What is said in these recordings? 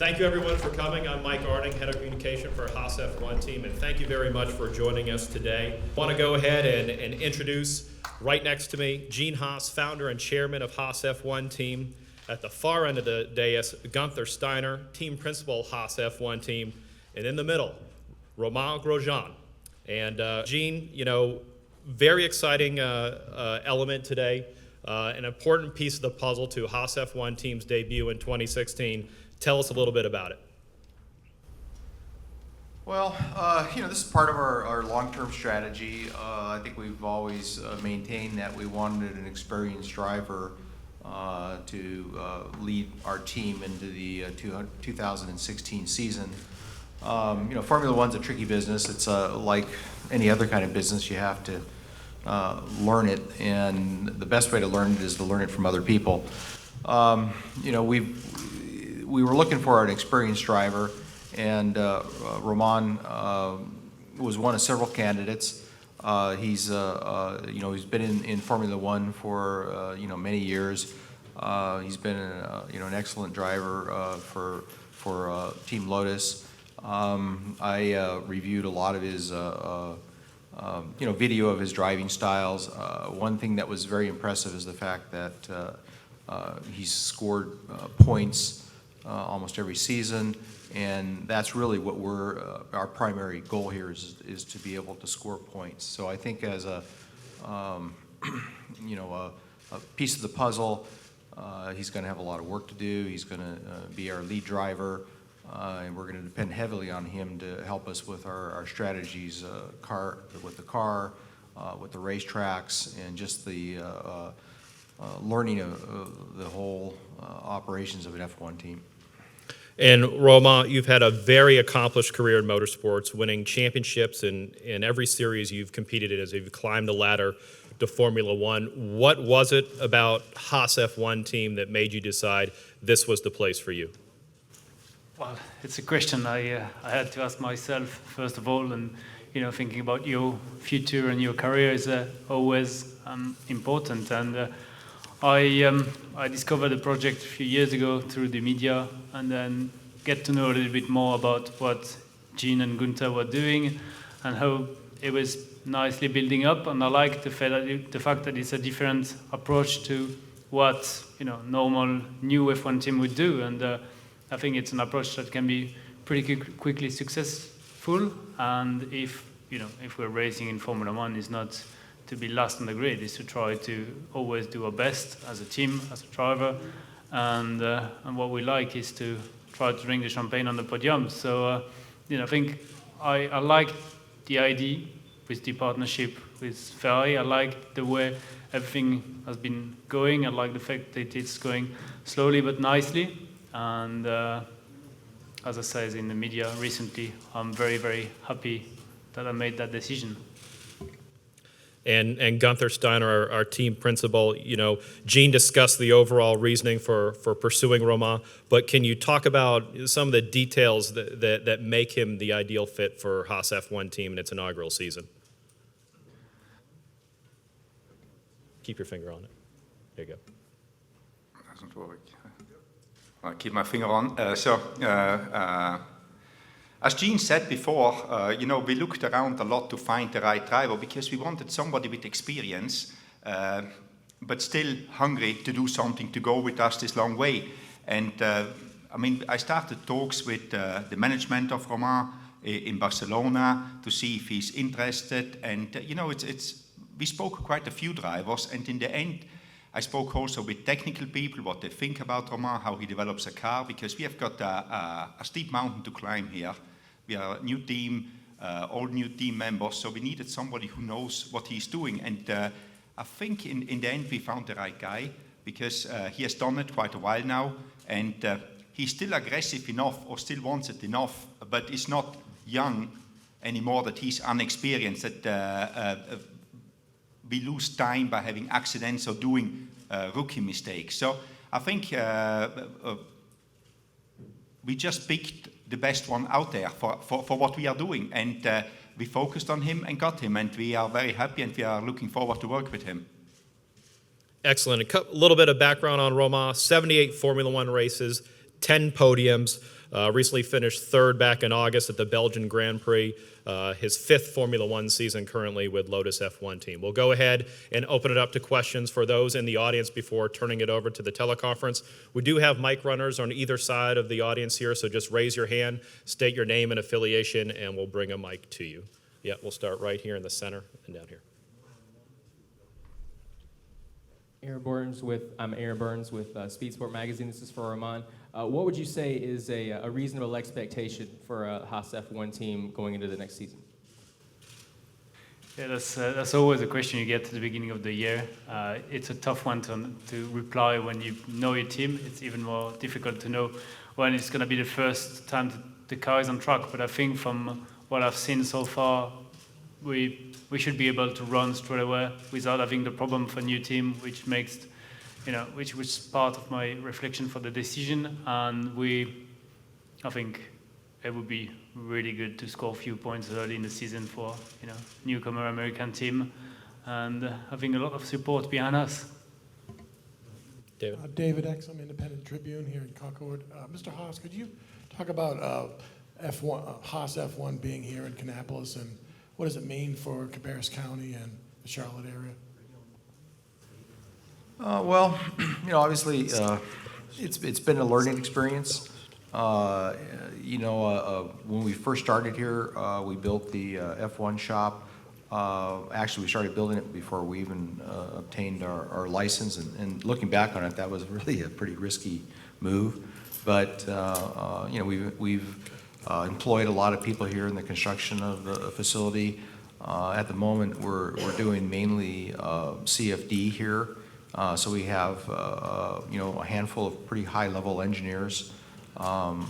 Thank you everyone for coming. I'm Mike Arning, Head of Communication for Haas F1 Team, and thank you very much for joining us today. I want to go ahead and introduce right next to me, Gene Haas, founder and chairman of Haas F1 Team. At the far end of the dais, Gunther Steiner, team principal, Haas F1 Team. And in the middle, Romain Grosjean. And Gene, very exciting element today, an important piece of the puzzle to Haas F1 Team's debut in 2016. Tell us a little bit about it. Well, this is part of our long-term strategy. I think we've always maintained that we wanted an experienced driver to lead our team into the 2016 season. Formula One's a tricky business. It's like any other kind of business. You have to learn it, and the best way to learn it is to learn it from other people. We were looking for an experienced driver, and Romain was one of several candidates. He's been in Formula One for many years. He's been an excellent driver for Team Lotus. I reviewed a lot of his video of his driving styles. One thing that was very impressive is the fact that he's scored points almost every season, and that's really what our primary goal here is to be able to score points. So I think as a piece of the puzzle, he's going to have a lot of work to do. He's going to be our lead driver, and we're going to depend heavily on him to help us with our strategies, with the car, with the racetracks, and just the learning of the whole operations of an F1 team. And Romain, you've had a very accomplished career in motorsports, winning championships in every series you've competed in as you've climbed the ladder to Formula One. What was it about Haas F1 Team that made you decide this was the place for you? Well, it's a question I had to ask myself first of all, and thinking about your future and your career is always important. And I discovered the project a few years ago through the media, and then get to know a little bit more about what Gene and Gunther were doing and how it was nicely building up. And I like the fact that it's a different approach to what normal new F1 team would do. And I think it's an approach that can be pretty quickly successful. And if we're racing in Formula One, is not to be last on the grid, is to try to always do our best as a team, as a driver, and what we like is to try to drink the champagne on the podium. So I think I like the idea with the partnership with Ferrari. I like the way everything has been going. I like the fact that it's going slowly but nicely. And as I said in the media recently, I'm very, very happy that I made that decision. And Gunther Steiner, our team principal, Gene discussed the overall reasoning for pursuing Romain, but can you talk about some of the details that make him the ideal fit for Haas F1 Team in its inaugural season? Keep your finger on it. There you go. Doesn't work. I'll keep my finger on. As Gene said before, we looked around a lot to find the right driver because we wanted somebody with experience, but still hungry to do something to go with us this long way. And I started talks with the management of Romain in Barcelona to see if he's interested. And we spoke quite a few drivers, and in the end, I spoke also with technical people, what they think about Romain, how he develops a car, because we have got a steep mountain to climb here. We are a new team, all new team members, so we needed somebody who knows what he's doing. And I think in the end we found the right guy, because he has done it quite a while now, and he's still aggressive enough, or still wants it enough, but is not young anymore, that he's unexperienced, that we lose time by having accidents or doing rookie mistakes. So I think we just picked the best one out there for what we are doing, and we focused on him and got him, and we are very happy, and we are looking forward to work with him. Excellent. A little bit of background on Romain: 78 Formula One races, 10 podiums, recently finished third back in August at the Belgian Grand Prix, his 5th Formula One season currently with Lotus F1 Team. We'll go ahead and open it up to questions for those in the audience before turning it over to the teleconference. We do have mic runners on either side of the audience here, so just raise your hand, state your name and affiliation, and we'll bring a mic to you. Yeah, we'll start right here in the center and down here. I'm Aaron Burns with Speed Sport Magazine. This is for Romain. What would you say is a reasonable expectation for a Haas F1 team going into the next season? Yeah, that's always a question you get at the beginning of the year. It's a tough one to reply when you know your team. It's even more difficult to know when it's going to be the first time the car is on track. But I think from what I've seen so far, we should be able to run straight away without having the problem for a new team, which makes, which was part of my reflection for the decision. And I think it would be really good to score a few points early in the season for, newcomer American team, and having a lot of support behind us. David. David X, I'm Independent Tribune here in Concord. Mr. Haas, could you talk about Haas F1 being here in Kannapolis, and what does it mean for Cabarrus County and the Charlotte area? Well, obviously, it's been a learning experience. When we first started here, we built the F1 shop. Actually, we started building it before we even obtained our license. And looking back on it, that was really a pretty risky move. But we've employed a lot of people here in the construction of the facility. At the moment, we're doing mainly CFD here. So we have a handful of pretty high-level engineers.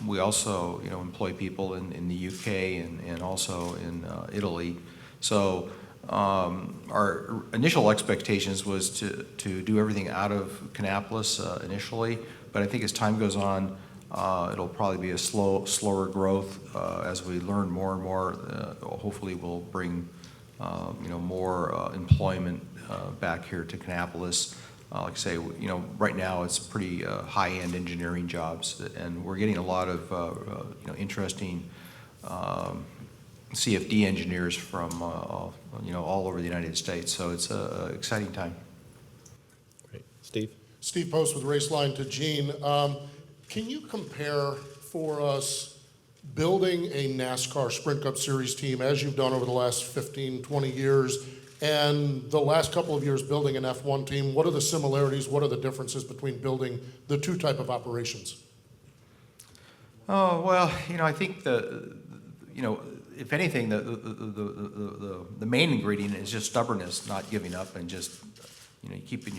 We also employ people in the UK and also in Italy. So our initial expectations was to do everything out of Kannapolis initially, but I think as time goes on, it'll probably be a slower growth as we learn more and more. Hopefully, we'll bring more employment back here to Kannapolis. Like I say, right now it's pretty high-end engineering jobs, and we're getting a lot of interesting CFD engineers from all over the United States. So it's an exciting time. Great. Steve? Steve Post with Raceline to Gene. Can you compare for us building a NASCAR Sprint Cup Series team as you've done over the last 15, 20 years and the last couple of years building an F1 team? What are the similarities? What are the differences between building the two type of operations? Oh, well, I think if anything, the main ingredient is just stubbornness, not giving up, and just keeping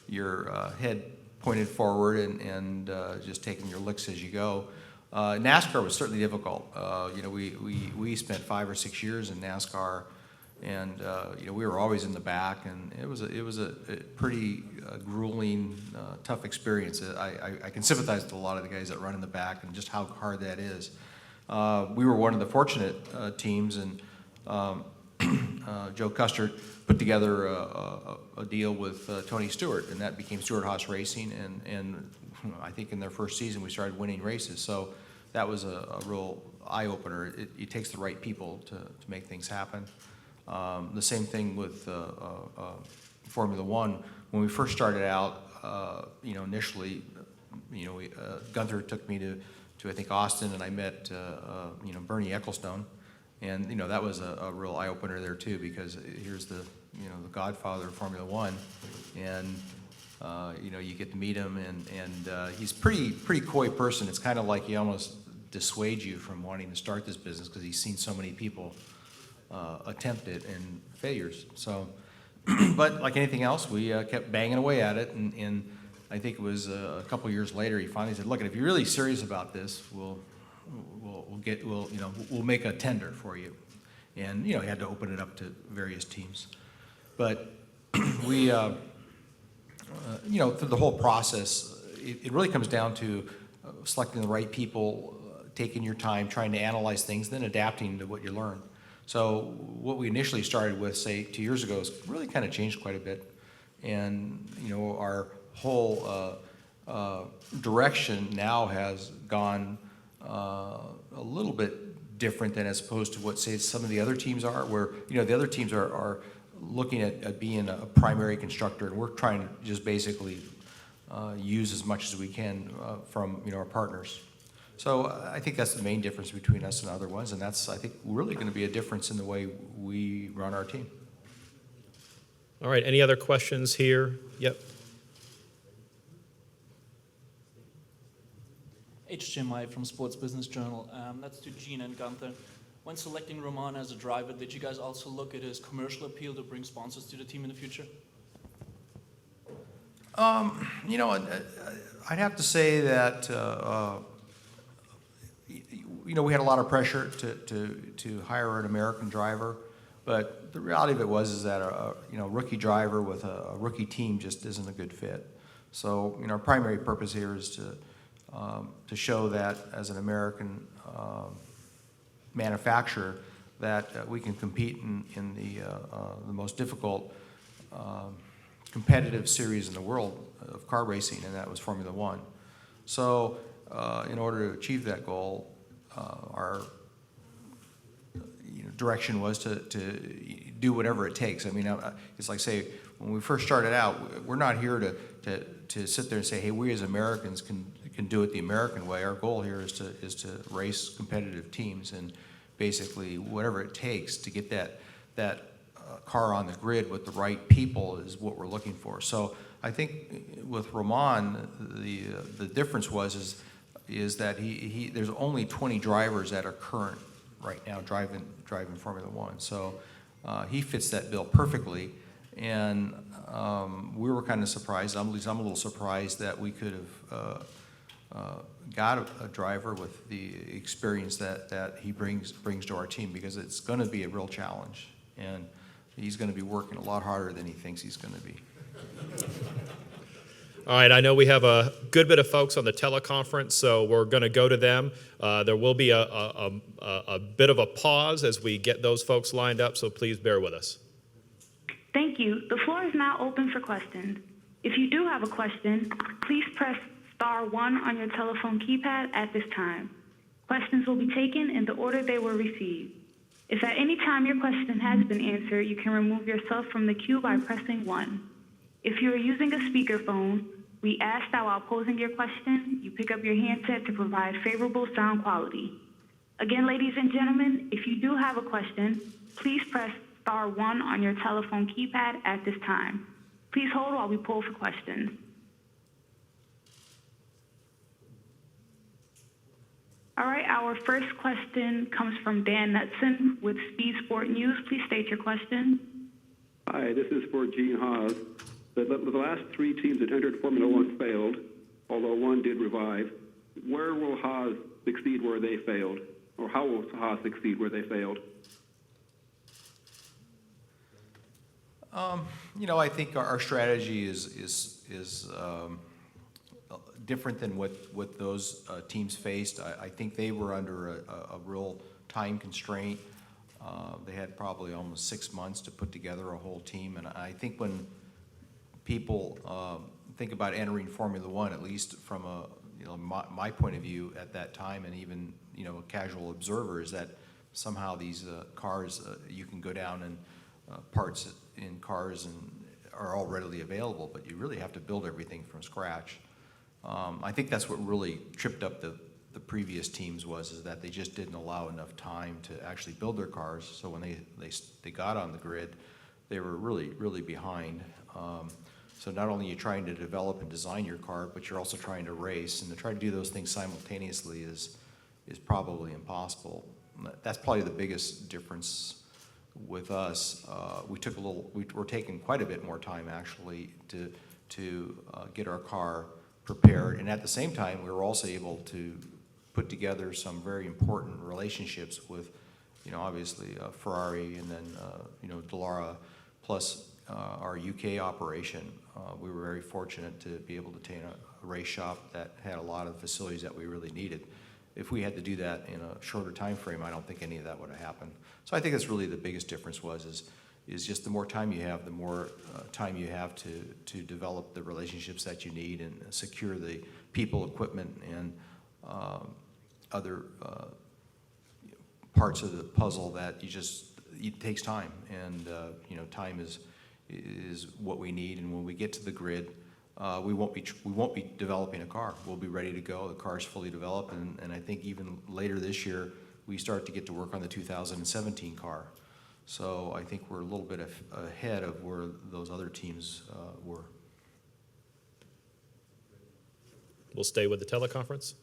your head pointed forward and just taking your licks as you go. NASCAR was certainly difficult. We spent 5 or 6 years in NASCAR, and we were always in the back, and it was a pretty grueling, tough experience. I can sympathize with a lot of the guys that run in the back and just how hard that is. We were one of the fortunate teams, and Joe Custer put together a deal with Tony Stewart, and that became Stewart Haas Racing, and I think in their first season we started winning races. So that was a real eye-opener. It takes the right people to make things happen. The same thing with Formula One. When we first started out, initially, Gunther took me to I think Austin, and I met Bernie Ecclestone, and that was a real eye opener there too, because here's the the godfather of Formula One, and you get to meet him, and he's pretty coy person. It's kind of like he almost dissuades you from wanting to start this business because he's seen so many people attempt it and failures. So, but like anything else, we kept banging away at it, and I think it was a couple years later he finally said, "Look, if you're really serious about this, we'll make a tender for you." And he had to open it up to various teams, but we through the whole process, it really comes down to selecting the right people, taking your time, trying to analyze things, then adapting to what you learn. So what we initially started with, say, 2 years ago, has really kind of changed quite a bit, and our whole direction now has gone a little bit different than as opposed to what, say, some of the other teams are, where, you know, the other teams are looking at being a primary constructor, and we're trying to just basically use as much as we can from, you know, our partners. So I think that's the main difference between us and other ones, and that's, I think, really going to be a difference in the way we run our team. All right, any other questions here? Yep. H. Mai from Sports Business Journal. That's to Gene and Gunther. When selecting Romain as a driver, did you guys also look at his commercial appeal to bring sponsors to the team in the future? You know, I'd have to say that you know, we had a lot of pressure to hire an American driver, but the reality of it was that a you know, rookie driver with a rookie team just isn't a good fit. So, you know, our primary purpose here is to show that as an American manufacturer that we can compete in the most difficult competitive series in the world of car racing, and that was Formula One. So in order to achieve that goal, our direction was to do whatever it takes. I mean, it's like, say, when we first started out, we're not here to sit there and say, hey, we as Americans can do it the American way. Our goal here is to race competitive teams, and basically whatever it takes to get that car on the grid with the right people is what we're looking for. So I think with Romain, the difference is that there's only 20 drivers that are current right now driving Formula One. So he fits that bill perfectly, and we were kind of surprised. I'm a little surprised that we could have got a driver with the experience that he brings to our team, because it's going to be a real challenge, and he's going to be working a lot harder than he thinks he's going to be. All right, I know we have a good bit of folks on the teleconference, so we're going to go to them. There will be a bit of a pause as we get those folks lined up, so please bear with us. Thank you. The floor is now open for questions. If you do have a question, please press *1 on your telephone keypad at this time. Questions will be taken in the order they were received. If at any time your question has been answered, you can remove yourself from the queue by pressing 1. If you are using a speakerphone, we ask that while posing your question, you pick up your handset to provide favorable sound quality. Again, ladies and gentlemen, if you do have a question, please press *1 on your telephone keypad at this time. Please hold while we poll for questions. All right, our first question comes from Dan Knutson with Speed Sport News. Please state your question. Hi, this is for Gene Haas. The last 3 teams that entered Formula One failed, although one did revive. Where will Haas succeed where they failed? Or how will Haas succeed where they failed? You know, I think our strategy is different than what those teams faced. I think they were under a real time constraint. They had probably almost 6 months to put together a whole team, and I think when people think about entering Formula One, at least from my point of view at that time, and even a casual observer, is that somehow these cars you can go down and parts in cars and are all readily available, but you really have to build everything from scratch. I think that's what really tripped up the previous teams is that they just didn't allow enough time to actually build their cars. So when they got on the grid, they were really behind. So not only are you trying to develop and design your car, but you're also trying to race, and to try to do those things simultaneously is probably impossible. That's probably the biggest difference with us. We're taking quite a bit more time actually to get our car prepared, and at the same time we were also able to put together some very important relationships with obviously Ferrari, and then Dallara, plus our UK operation. We were very fortunate to be able to obtain a race shop that had a lot of facilities that we really needed. If we had to do that in a shorter time frame, I don't think any of that would have happened. So I think that's really the biggest difference is just the more time you have, the more time you have to develop the relationships that you need and secure the people, equipment, and other parts of the puzzle that it takes time. And time is what we need. And when we get to the grid, we won't be developing a car. We'll be ready to go. The car's fully developed, and I think even later this year we start to get to work on the 2017 car. So I think we're a little bit ahead of where those other teams were. We'll stay with the teleconference.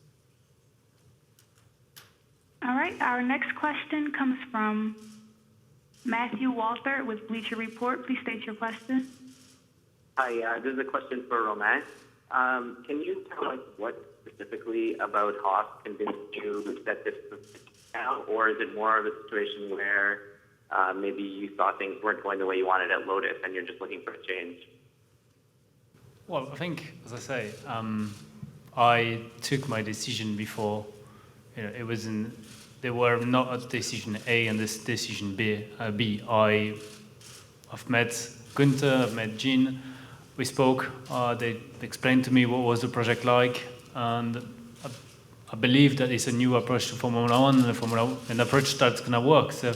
All right, our next question comes from Matthew Walter with Bleacher Report. Please state your question. Hi, this is a question for Romain. Can you tell us what specifically about Haas convinced you that this was now, or is it more of a situation where maybe you thought things weren't going the way you wanted at Lotus and you're just looking for a change? Well, I think, as I say, I took my decision before. It wasn't. There were not a decision A and this decision B. I've met Gunther, I've met Jean. We spoke. They explained to me what was the project like, and I believe that it's a new approach to Formula One and an approach that's going to work. So,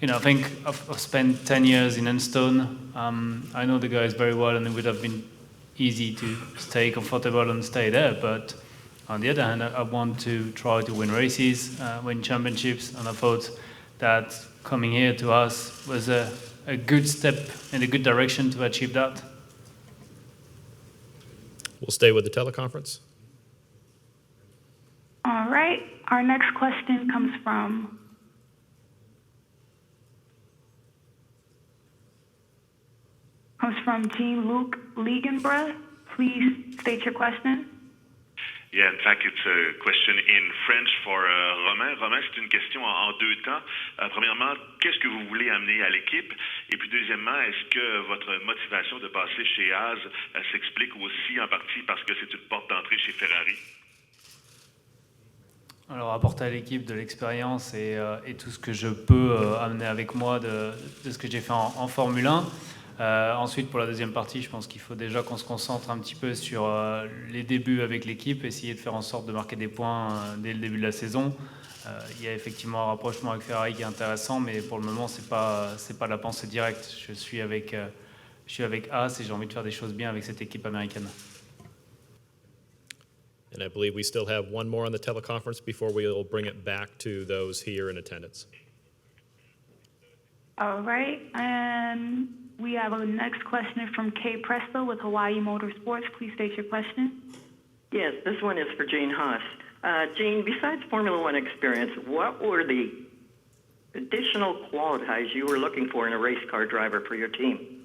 I think I've spent 10 years in Enstone. I know the guys very well, and it would have been easy to stay comfortable and stay there. But on the other hand, I want to try to win races, win championships, and I thought that coming here to us was a good step in a good direction to achieve that. We'll stay with the teleconference. All right, our next question comes from Jean-Luc Liegenbrough. Please state your question. Yeah, in fact, it's a question in French for Romain. Romain, c'est une question en deux temps. Premièrement, qu'est-ce que vous voulez amener à l'équipe? Et puis deuxièmement, est-ce que votre motivation de passer chez Haas s'explique aussi en partie parce que c'est une porte d'entrée chez Ferrari? Alors, apporter à l'équipe de l'expérience et tout ce que je peux amener avec moi de ce que j'ai fait en Formule 1. Ensuite, pour la deuxième partie, je pense qu'il faut déjà qu'on se concentre un petit peu sur les débuts avec l'équipe, essayer de faire en sorte de marquer des points dès le début de la saison. Il y a effectivement un rapprochement avec Ferrari qui est intéressant, mais pour le moment, c'est pas la pensée directe. Je suis avec Haas et j'ai envie de faire des choses bien avec cette équipe américaine. And I believe we still have one more on the teleconference before we'll bring it back to those here in attendance. All right, and we have a next question from Kay Presto with Hawaii Motorsports. Please state your question. Yes, this one is for Gene Haas. Gene, besides Formula One experience, what were the additional qualities you were looking for in a race car driver for your team?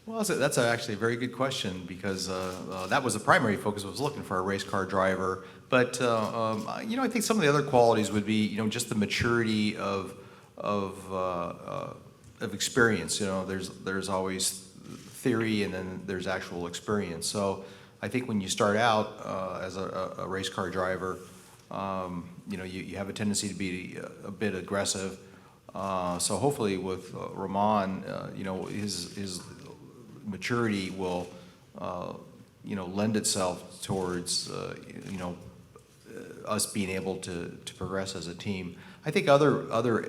Well, that's actually a very good question because that was the primary focus. I was looking for a race car driver, but I think some of the other qualities would be just the maturity of experience. There's always theory and then there's actual experience. So I think when you start out as a race car driver, you have a tendency to be a bit aggressive. So hopefully with Romain, his maturity will, lend itself towards, us being able to progress as a team. I think other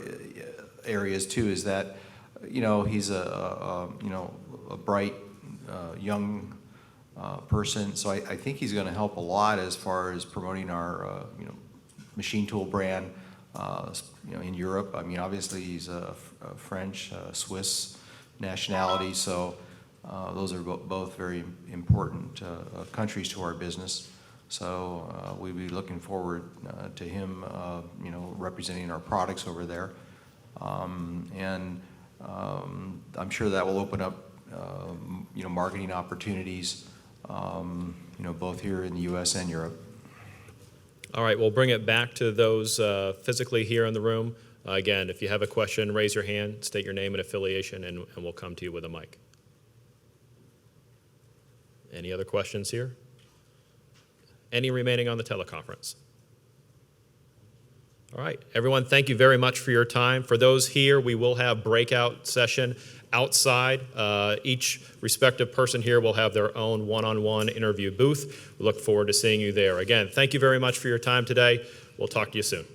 areas too is that, he's a bright, young person. So I think he's going to help a lot as far as promoting our, machine tool brand, in Europe. I mean, obviously he's a French, Swiss nationality, so. Those are both very important countries to our business. So we'll be looking forward to him, representing our products over there. And I'm sure that will open up, marketing opportunities, both here in the U.S. and Europe. All right, we'll bring it back to those physically here in the room. Again, if you have a question, raise your hand, state your name and affiliation, and we'll come to you with a mic. Any other questions here? Any remaining on the teleconference? All right, everyone, thank you very much for your time. For those here, we will have breakout session outside. Each respective person here will have their own one-on-one interview booth. We look forward to seeing you there. Again, thank you very much for your time today. We'll talk to you soon.